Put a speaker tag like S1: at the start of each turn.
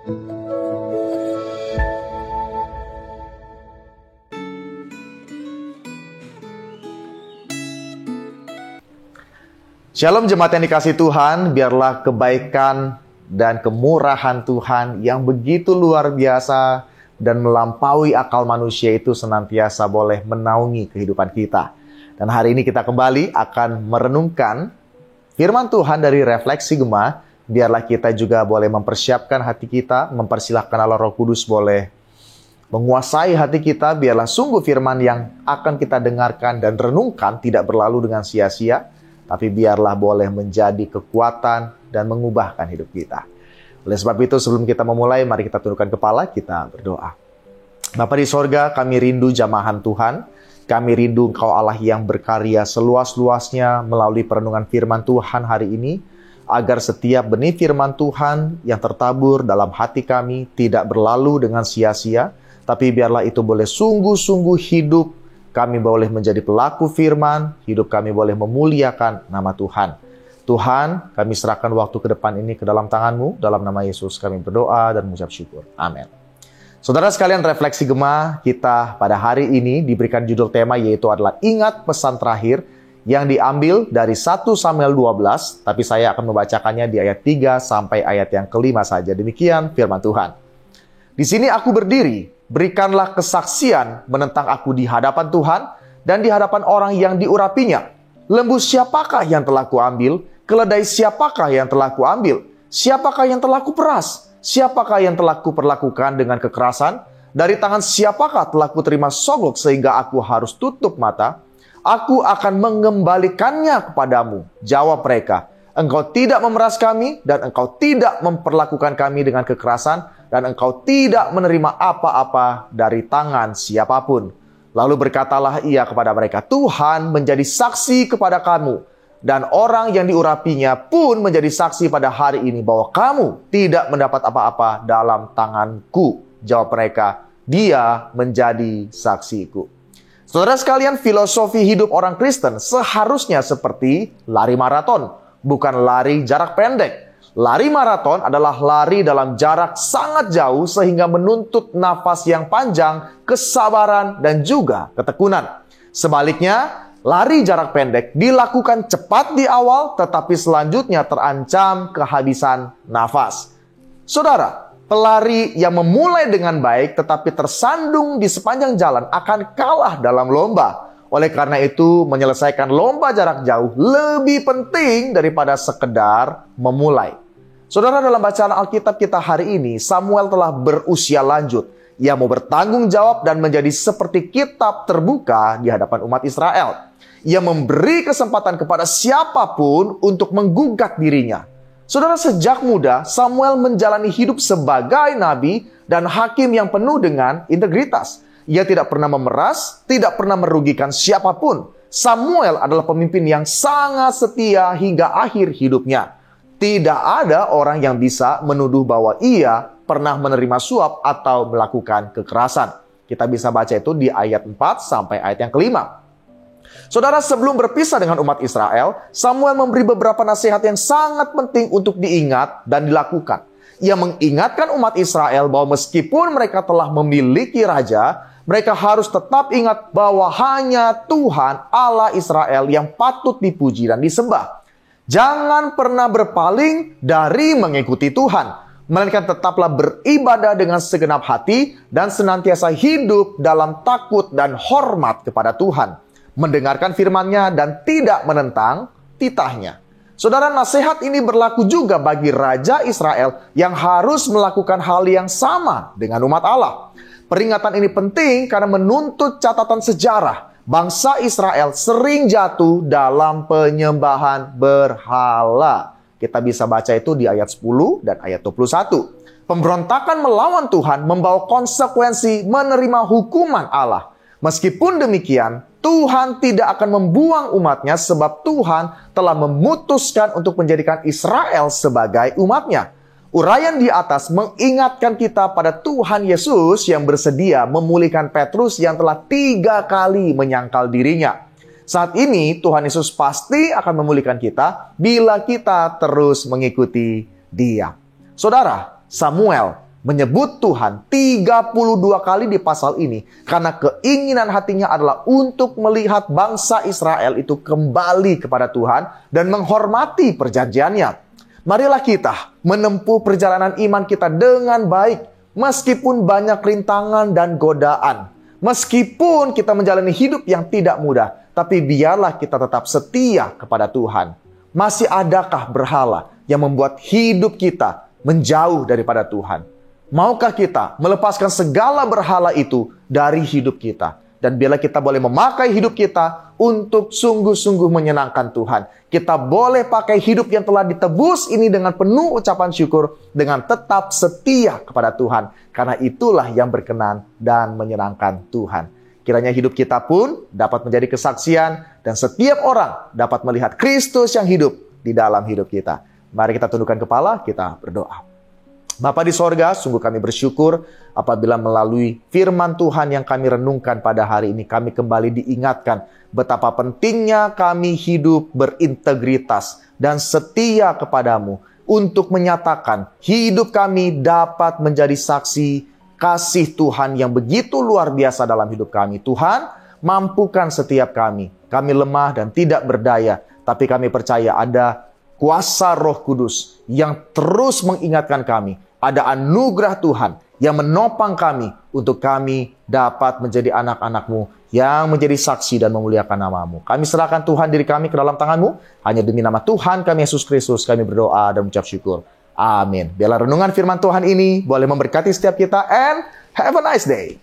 S1: Shalom jemaat yang dikasihi Tuhan, biarlah kebaikan dan kemurahan Tuhan yang begitu luar biasa dan melampaui akal manusia itu senantiasa boleh menaungi kehidupan kita. Dan hari ini kita kembali akan merenungkan firman Tuhan dari Refleksi Gema. Biarlah kita juga boleh mempersiapkan hati kita, mempersilahkan Allah Roh Kudus boleh menguasai hati kita. Biarlah sungguh firman yang akan kita dengarkan dan renungkan tidak berlalu dengan sia-sia, tapi biarlah boleh menjadi kekuatan dan mengubahkan hidup kita. Oleh sebab itu, sebelum kita memulai, mari kita tundukkan kepala, kita berdoa. Bapa di sorga, kami rindu jamahan Tuhan. Kami rindu Engkau Allah yang berkarya seluas-luasnya melalui perenungan firman Tuhan hari ini, agar setiap benih firman Tuhan yang tertabur dalam hati kami tidak berlalu dengan sia-sia, tapi biarlah itu boleh sungguh-sungguh hidup. Kami boleh menjadi pelaku firman, hidup kami boleh memuliakan nama Tuhan. Tuhan, kami serahkan waktu ke depan ini ke dalam tangan-Mu. Dalam nama Yesus kami berdoa dan mengucap syukur. Amin. Saudara sekalian, Refleksi Gema kita pada hari ini diberikan judul tema yaitu adalah Ingat Pesan Terakhir yang diambil dari 1 Samuel 12, tapi saya akan membacakannya di ayat 3 sampai ayat yang kelima saja. Demikian firman Tuhan. Di sini aku berdiri, berikanlah kesaksian menentang aku di hadapan Tuhan dan di hadapan orang yang diurapinya. Lembu siapakah yang telah kuambil? Keledai siapakah yang telah kuambil? Siapakah yang telah kuperas? Siapakah yang telah kuperlakukan dengan kekerasan? Dari tangan siapakah telah kuterima sogok sehingga aku harus tutup mata? Aku akan mengembalikannya kepadamu. Jawab mereka, engkau tidak memeras kami dan engkau tidak memperlakukan kami dengan kekerasan, dan engkau tidak menerima apa-apa dari tangan siapapun. Lalu berkatalah ia kepada mereka, Tuhan menjadi saksi kepada kamu, dan orang yang diurapinya pun menjadi saksi pada hari ini bahwa kamu tidak mendapat apa-apa dalam tanganku. Jawab mereka, dia menjadi saksiku. Saudara sekalian, filosofi hidup orang Kristen seharusnya seperti lari maraton, bukan lari jarak pendek. Lari maraton adalah lari dalam jarak sangat jauh sehingga menuntut nafas yang panjang, kesabaran, dan juga ketekunan. Sebaliknya, lari jarak pendek dilakukan cepat di awal tetapi selanjutnya terancam kehabisan nafas. Saudara, pelari yang memulai dengan baik tetapi tersandung di sepanjang jalan akan kalah dalam lomba. Oleh karena itu, menyelesaikan lomba jarak jauh lebih penting daripada sekedar memulai. Saudara, dalam bacaan Alkitab kita hari ini, Samuel telah berusia lanjut. Ia mau bertanggung jawab dan menjadi seperti kitab terbuka di hadapan umat Israel. Ia memberi kesempatan kepada siapapun untuk menggugat dirinya. Saudara, sejak muda, Samuel menjalani hidup sebagai nabi dan hakim yang penuh dengan integritas. Ia tidak pernah memeras, tidak pernah merugikan siapapun. Samuel adalah pemimpin yang sangat setia hingga akhir hidupnya. Tidak ada orang yang bisa menuduh bahwa ia pernah menerima suap atau melakukan kekerasan. Kita bisa baca itu di ayat 4 sampai ayat yang kelima. Saudara, sebelum berpisah dengan umat Israel, Samuel memberi beberapa nasihat yang sangat penting untuk diingat dan dilakukan. Ia mengingatkan umat Israel bahwa meskipun mereka telah memiliki raja, mereka harus tetap ingat bahwa hanya Tuhan Allah Israel yang patut dipuji dan disembah. Jangan pernah berpaling dari mengikuti Tuhan, melainkan tetaplah beribadah dengan segenap hati dan senantiasa hidup dalam takut dan hormat kepada Tuhan, mendengarkan firman-Nya dan tidak menentang titahnya. Saudara, nasihat ini berlaku juga bagi Raja Israel yang harus melakukan hal yang sama dengan umat Allah. Peringatan ini penting karena menuntut catatan sejarah. Bangsa Israel sering jatuh dalam penyembahan berhala. Kita bisa baca itu di ayat 10 dan ayat 21. Pemberontakan melawan Tuhan membawa konsekuensi menerima hukuman Allah. Meskipun demikian, Tuhan tidak akan membuang umatnya sebab Tuhan telah memutuskan untuk menjadikan Israel sebagai umatnya. Uraian di atas mengingatkan kita pada Tuhan Yesus yang bersedia memulihkan Petrus yang telah 3 kali menyangkal dirinya. Saat ini Tuhan Yesus pasti akan memulihkan kita bila kita terus mengikuti Dia. Saudara, Samuel menyebut Tuhan 32 kali di pasal ini karena keinginan hatinya adalah untuk melihat bangsa Israel itu kembali kepada Tuhan dan menghormati perjanjiannya. Marilah kita menempuh perjalanan iman kita dengan baik meskipun banyak rintangan dan godaan. Meskipun kita menjalani hidup yang tidak mudah, tapi biarlah kita tetap setia kepada Tuhan. Masih adakah berhala yang membuat hidup kita menjauh daripada Tuhan? Maukah kita melepaskan segala berhala itu dari hidup kita? Dan bila kita boleh memakai hidup kita untuk sungguh-sungguh menyenangkan Tuhan. Kita boleh pakai hidup yang telah ditebus ini dengan penuh ucapan syukur, dengan tetap setia kepada Tuhan. Karena itulah yang berkenan dan menyenangkan Tuhan. Kiranya hidup kita pun dapat menjadi kesaksian dan setiap orang dapat melihat Kristus yang hidup di dalam hidup kita. Mari kita tundukkan kepala, kita berdoa. Bapa di sorga, sungguh kami bersyukur apabila melalui firman Tuhan yang kami renungkan pada hari ini, kami kembali diingatkan betapa pentingnya kami hidup berintegritas dan setia kepadamu untuk menyatakan hidup kami dapat menjadi saksi kasih Tuhan yang begitu luar biasa dalam hidup kami. Tuhan, mampukan setiap kami. Kami lemah dan tidak berdaya, tapi kami percaya ada kuasa Roh Kudus yang terus mengingatkan kami. Ada anugerah Tuhan yang menopang kami untuk kami dapat menjadi anak-anak-Mu yang menjadi saksi dan memuliakan nama-Mu. Kami serahkan Tuhan diri kami ke dalam tangan-Mu. Hanya demi nama Tuhan kami Yesus Kristus kami berdoa dan mengucap syukur. Amin. Biarlah renungan firman Tuhan ini boleh memberkati setiap kita and have a nice day.